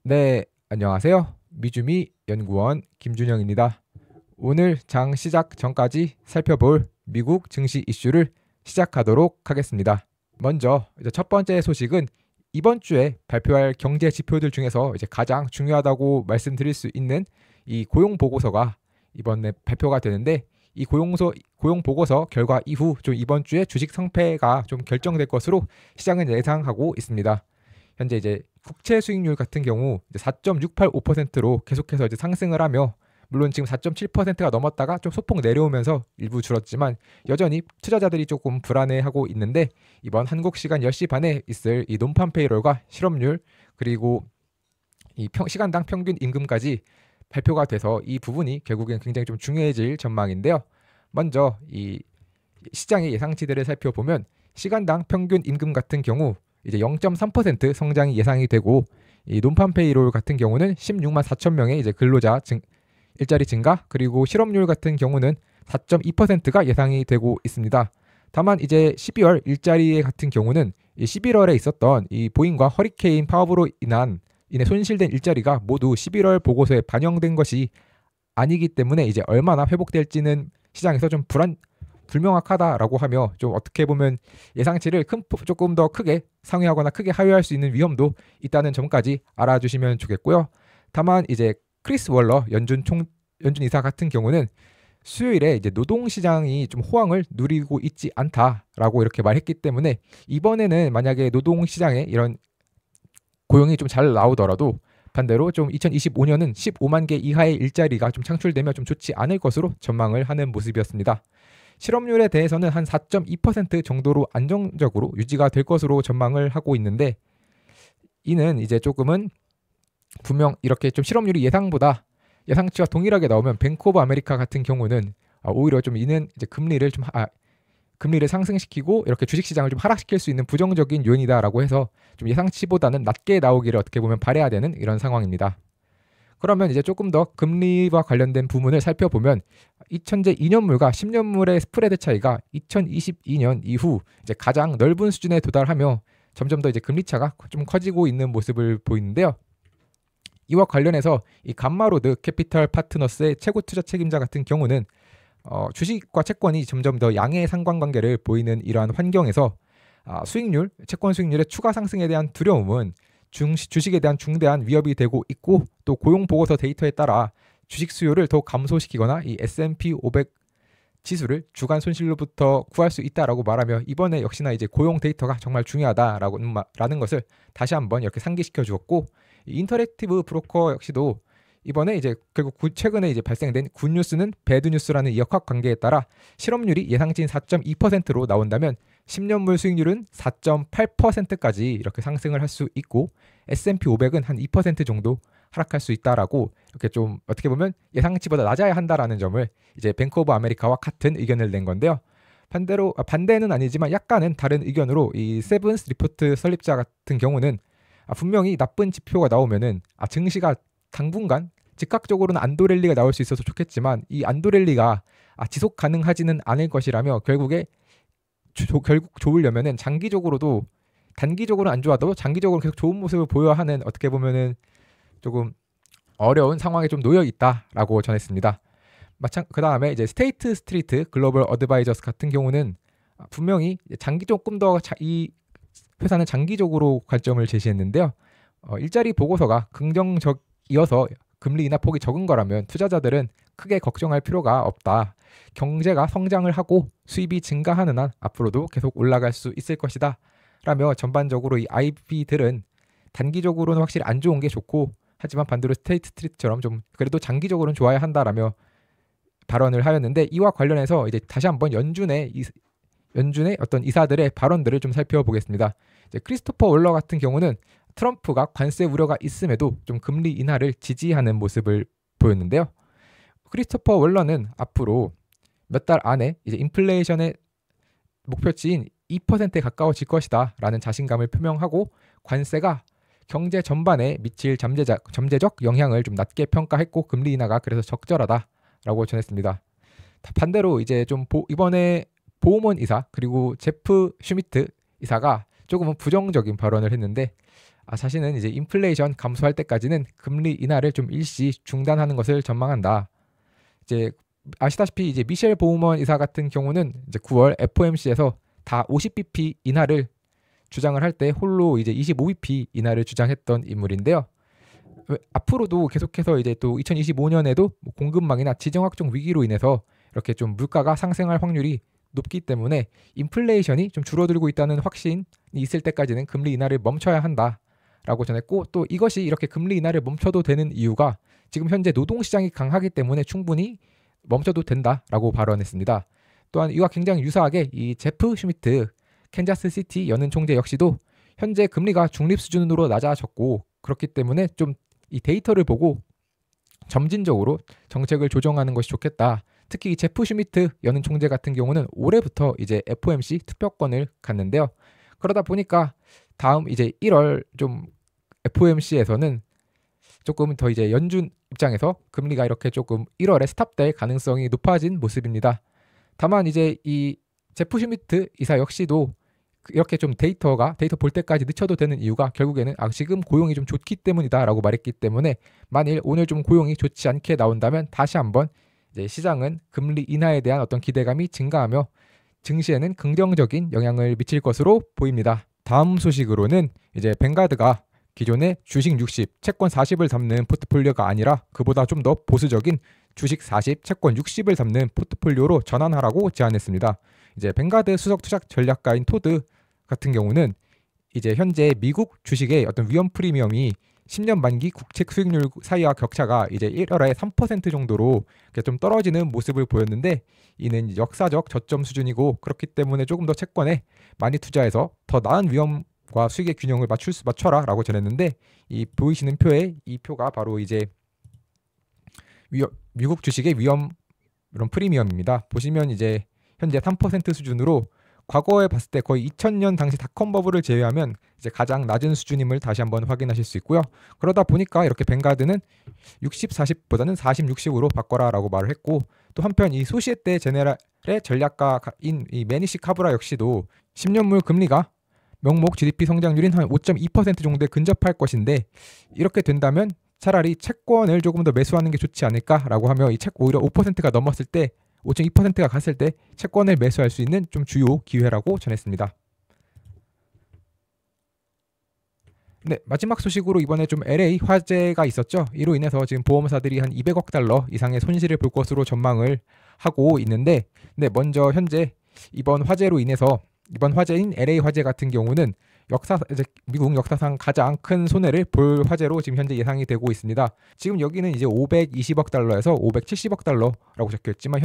네, 안녕하세요. 미주미 연구원 김준영입니다. 오늘 장 시작 전까지 살펴볼 미국 증시 이슈를 시작하도록 하겠습니다. 먼저 이제 첫 번째 소식은 이번 주에 발표할 경제 지표들 중에서 이제 가장 중요하다고 말씀드릴 수 있는 이 고용 보고서가 이번에 발표가 되는데, 이 고용 보고서 결과 이후 좀 이번 주에 주식 성패가 좀 결정될 것으로 시장은 예상하고 있습니다. 현재 이제 국채 수익률 같은 경우 4.685%로 계속해서 이제 상승을 하며, 물론 지금 4.7%가 넘었다가 좀 소폭 내려오면서 일부 줄었지만 여전히 투자자들이 조금 불안해하고 있는데, 이번 한국 시간 10시 반에 있을 이 논판 페이롤과 실업률, 그리고 이 시간당 평균 임금까지 발표가 돼서 이 부분이 결국엔 굉장히 좀 중요해질 전망인데요. 먼저 이 시장의 예상치들을 살펴보면, 시간당 평균 임금 같은 경우 이제 0.3% 성장이 예상이 되고, 이 논판 페이롤 같은 경우는 16만 4천 명의 이제 근로자 일자리 증가, 그리고 실업률 같은 경우는 4.2%가 예상이 되고 있습니다. 다만 이제 12월 일자리 같은 경우는 이 11월에 있었던 이 보잉과 허리케인 파업으로 인해 손실된 일자리가 모두 11월 보고서에 반영된 것이 아니기 때문에 이제 얼마나 회복될지는 시장에서 좀 불명확하다라고 하며, 좀 어떻게 보면 예상치를 조금 더 크게 상회하거나 크게 하회할 수 있는 위험도 있다는 점까지 알아주시면 좋겠고요. 다만 이제 크리스 월러 연준 이사 같은 경우는 수요일에 이제 노동시장이 좀 호황을 누리고 있지 않다라고 이렇게 말했기 때문에, 이번에는 만약에 노동시장에 이런 고용이 좀 잘 나오더라도 반대로 좀 2025년은 15만 개 이하의 일자리가 좀 창출되면 좀 좋지 않을 것으로 전망을 하는 모습이었습니다. 실업률에 대해서는 한 4.2% 정도로 안정적으로 유지가 될 것으로 전망을 하고 있는데, 이는 이제 조금은 분명 이렇게 좀 실업률이 예상치와 동일하게 나오면 뱅크 오브 아메리카 같은 경우는 오히려 좀 이는 이제 금리를 상승시키고 이렇게 주식시장을 좀 하락시킬 수 있는 부정적인 요인이다라고 해서 좀 예상치보다는 낮게 나오기를 어떻게 보면 바라야 되는 이런 상황입니다. 그러면 이제 조금 더 금리와 관련된 부분을 살펴보면, 2002년물과 10년물의 스프레드 차이가 2022년 이후 이제 가장 넓은 수준에 도달하며 점점 더 이제 금리 차가 좀 커지고 있는 모습을 보이는데요. 이와 관련해서 이 감마로드 캐피털 파트너스의 최고 투자 책임자 같은 경우는 주식과 채권이 점점 더 양의 상관관계를 보이는 이러한 환경에서 채권 수익률의 추가 상승에 대한 두려움은 주식에 대한 중대한 위협이 되고 있고, 또 고용 보고서 데이터에 따라 주식 수요를 더 감소시키거나 이 S&P 500 지수를 주간 손실로부터 구할 수 있다라고 말하며, 이번에 역시나 이제 고용 데이터가 정말 중요하다라는 것을 다시 한번 이렇게 상기시켜 주었고, 인터랙티브 브로커 역시도 이번에 이제 결국 최근에 이제 발생된 굿뉴스는 배드뉴스라는 이 역학관계에 따라 실업률이 예상치인 4.2%로 나온다면 10년물 수익률은 4.8%까지 이렇게 상승을 할 수 있고, S&P 500은 한 2% 정도 하락할 수 있다라고, 이렇게 좀 어떻게 보면 예상치보다 낮아야 한다라는 점을 이제 뱅크 오브 아메리카와 같은 의견을 낸 건데요. 반대는 아니지만 약간은 다른 의견으로 이 세븐스 리포트 설립자 같은 경우는 분명히 나쁜 지표가 나오면은 증시가 당분간 즉각적으로는 안도랠리가 나올 수 있어서 좋겠지만, 이 안도랠리가 지속 가능하지는 않을 것이라며, 결국 좋으려면은 단기적으로는 안 좋아도 장기적으로 계속 좋은 모습을 보여야 하는, 어떻게 보면은 조금 어려운 상황에 좀 놓여 있다라고 전했습니다. 그 다음에 이제 스테이트 스트리트 글로벌 어드바이저스 같은 경우는 분명히 조금 더 이 회사는 장기적으로 관점을 제시했는데요. 일자리 보고서가 긍정적이어서 금리 인하 폭이 적은 거라면 투자자들은 크게 걱정할 필요가 없다. 경제가 성장을 하고 수입이 증가하는 한 앞으로도 계속 올라갈 수 있을 것이다 라며, 전반적으로 이 IB들은 단기적으로는 확실히 안 좋은 게 좋고, 하지만 반대로 스테이트 스트리트처럼 좀 그래도 장기적으로는 좋아야 한다라며 발언을 하였는데, 이와 관련해서 이제 다시 한번 연준의 어떤 이사들의 발언들을 좀 살펴보겠습니다. 이제 크리스토퍼 월러 같은 경우는 트럼프가 관세 우려가 있음에도 좀 금리 인하를 지지하는 모습을 보였는데요. 크리스토퍼 월러는 앞으로 몇 달 안에 이제 인플레이션의 목표치인 2%에 가까워질 것이다 라는 자신감을 표명하고, 관세가 경제 전반에 미칠 잠재적 영향을 좀 낮게 평가했고, 금리 인하가 그래서 적절하다라고 전했습니다. 반대로 이제 좀 이번에 보우먼 이사 그리고 제프 슈미트 이사가 조금은 부정적인 발언을 했는데, 자신은 이제 인플레이션 감소할 때까지는 금리 인하를 좀 일시 중단하는 것을 전망한다. 이제 아시다시피 이제 미셸 보우먼 이사 같은 경우는 이제 9월 FOMC에서 다 50bp 인하를 주장을 할 때 홀로 이제 25bp 인하를 주장했던 인물인데요. 앞으로도 계속해서 이제 또 2025년에도 공급망이나 지정 확정 위기로 인해서 이렇게 좀 물가가 상승할 확률이 높기 때문에 인플레이션이 좀 줄어들고 있다는 확신이 있을 때까지는 금리 인하를 멈춰야 한다라고 전했고, 또 이것이 이렇게 금리 인하를 멈춰도 되는 이유가 지금 현재 노동시장이 강하기 때문에 충분히 멈춰도 된다라고 발언했습니다. 또한 이와 굉장히 유사하게 이 제프 슈미트 캔자스 시티 연은 총재 역시도 현재 금리가 중립 수준으로 낮아졌고, 그렇기 때문에 좀 이 데이터를 보고 점진적으로 정책을 조정하는 것이 좋겠다. 특히 이 제프 슈미트 연은 총재 같은 경우는 올해부터 이제 FOMC 투표권을 갖는데요. 그러다 보니까 다음 이제 1월 좀 FOMC에서는 조금 더 이제 연준 입장에서 금리가 이렇게 조금 1월에 스탑될 가능성이 높아진 모습입니다. 다만 이제 이 제프 슈미트 이사 역시도 이렇게 좀 데이터 볼 때까지 늦춰도 되는 이유가 결국에는 지금 고용이 좀 좋기 때문이다라고 말했기 때문에, 만일 오늘 좀 고용이 좋지 않게 나온다면 다시 한번 이제 시장은 금리 인하에 대한 어떤 기대감이 증가하며 증시에는 긍정적인 영향을 미칠 것으로 보입니다. 다음 소식으로는 이제 뱅가드가 기존의 주식 60, 채권 40을 담는 포트폴리오가 아니라 그보다 좀 더 보수적인 주식 40, 채권 60을 담는 포트폴리오로 전환하라고 제안했습니다. 이제 뱅가드 수석 투자 전략가인 토드 같은 경우는 이제 현재 미국 주식의 어떤 위험 프리미엄이 10년 만기 국채 수익률 사이와 격차가 이제 1월에 3% 정도로 좀 떨어지는 모습을 보였는데, 이는 역사적 저점 수준이고 그렇기 때문에 조금 더 채권에 많이 투자해서 더 나은 위험과 수익의 균형을 맞춰라라고 전했는데, 이 보이시는 표에 이 표가 바로 이제 미국 주식의 위험 이런 프리미엄입니다. 보시면 이제 현재 3% 수준으로 과거에 봤을 때 거의 2000년 당시 닷컴 버블을 제외하면 이제 가장 낮은 수준임을 다시 한번 확인하실 수 있고요. 그러다 보니까 이렇게 뱅가드는 60, 40보다는 40, 60으로 바꿔라라고 말을 했고, 또 한편 이 소시에테 제네랄의 전략가인 이 매니시 카브라 역시도 10년물 금리가 명목 GDP 성장률인 한 5.2% 정도에 근접할 것인데, 이렇게 된다면 차라리 채권을 조금 더 매수하는 게 좋지 않을까라고 하며 이 책 오히려 5%가 넘었을 때 5.2%가 갔을 때 채권을 매수할 수 있는 좀 주요 기회라고 전했습니다. 네, 마지막 소식으로 이번에 좀 LA 화재가 있었죠. 이로 인해서 지금 보험사들이 한 200억 달러 이상의 손실을 볼 것으로 전망을 하고 있는데, 네, 먼저 현재 이번 화재인 LA 화재 같은 경우는 미국 역사상 가장 큰 손해를 볼 화재로 지금 현재 예상이 되고 있습니다. 지금 여기는 이제 520억 달러에서 570억 달러라고 적혀있지만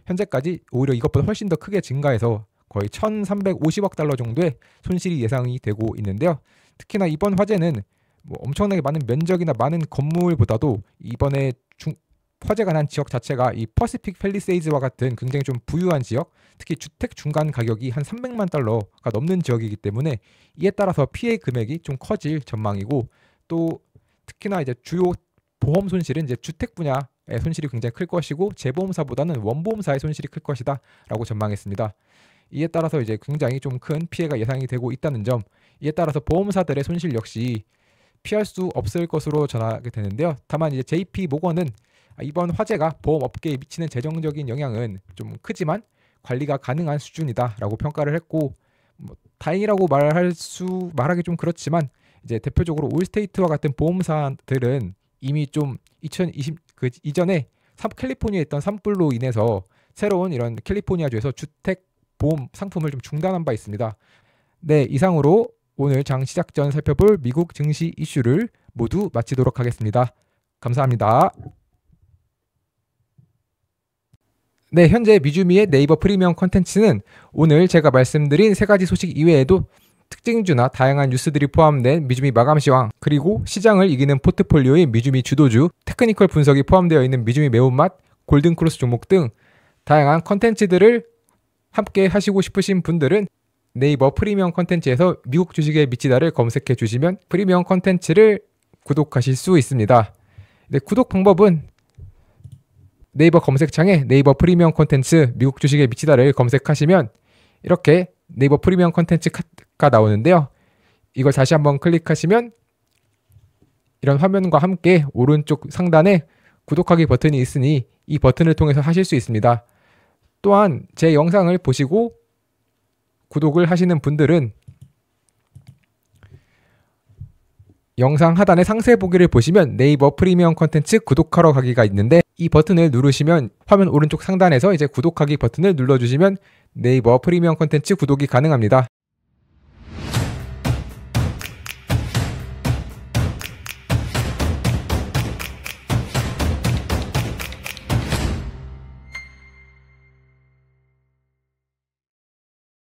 현재까지 오히려 이것보다 훨씬 더 크게 증가해서 거의 1350억 달러 정도의 손실이 예상이 되고 있는데요. 특히나 이번 화재는 뭐 엄청나게 많은 면적이나 많은 건물보다도 이번에 화재가 난 지역 자체가 이 퍼시픽 팰리세이즈와 같은 굉장히 좀 부유한 지역, 특히 주택 중간 가격이 한 300만 달러가 넘는 지역이기 때문에 이에 따라서 피해 금액이 좀 커질 전망이고, 또 특히나 이제 주요 보험 손실은 이제 주택 분야의 손실이 굉장히 클 것이고 재보험사보다는 원보험사의 손실이 클 것이다라고 전망했습니다. 이에 따라서 이제 굉장히 좀 큰 피해가 예상이 되고 있다는 점, 이에 따라서 보험사들의 손실 역시 피할 수 없을 것으로 전하게 되는데요. 다만 이제 JP 모건은 이번 화재가 보험업계에 미치는 재정적인 영향은 좀 크지만 관리가 가능한 수준이다라고 평가를 했고, 다행이라고 말하기 좀 그렇지만 이제 대표적으로 올스테이트와 같은 보험사들은 이미 좀 2020 이전에 캘리포니아에 있던 산불로 인해서 새로운 이런 캘리포니아주에서 주택 보험 상품을 좀 중단한 바 있습니다. 네, 이상으로 오늘 장 시작 전 살펴볼 미국 증시 이슈를 모두 마치도록 하겠습니다. 감사합니다. 네, 현재 미주미의 네이버 프리미엄 콘텐츠는 오늘 제가 말씀드린 세 가지 소식 이외에도 특징주나 다양한 뉴스들이 포함된 미주미 마감 시황, 그리고 시장을 이기는 포트폴리오의 미주미 주도주, 테크니컬 분석이 포함되어 있는 미주미 매운맛, 골든크로스 종목 등 다양한 콘텐츠들을 함께 하시고 싶으신 분들은 네이버 프리미엄 콘텐츠에서 미국 주식에 미치다를 검색해 주시면 프리미엄 콘텐츠를 구독하실 수 있습니다. 네, 구독 방법은 네이버 검색창에 네이버 프리미엄 콘텐츠 미국 주식에 미치다를 검색하시면 이렇게 네이버 프리미엄 콘텐츠가 나오는데요. 이걸 다시 한번 클릭하시면 이런 화면과 함께 오른쪽 상단에 구독하기 버튼이 있으니 이 버튼을 통해서 하실 수 있습니다. 또한 제 영상을 보시고 구독을 하시는 분들은 영상 하단의 상세 보기를 보시면 네이버 프리미엄 컨텐츠 구독하러 가기가 있는데 이 버튼을 누르시면 화면 오른쪽 상단에서 이제 구독하기 버튼을 눌러주시면 네이버 프리미엄 컨텐츠 구독이 가능합니다.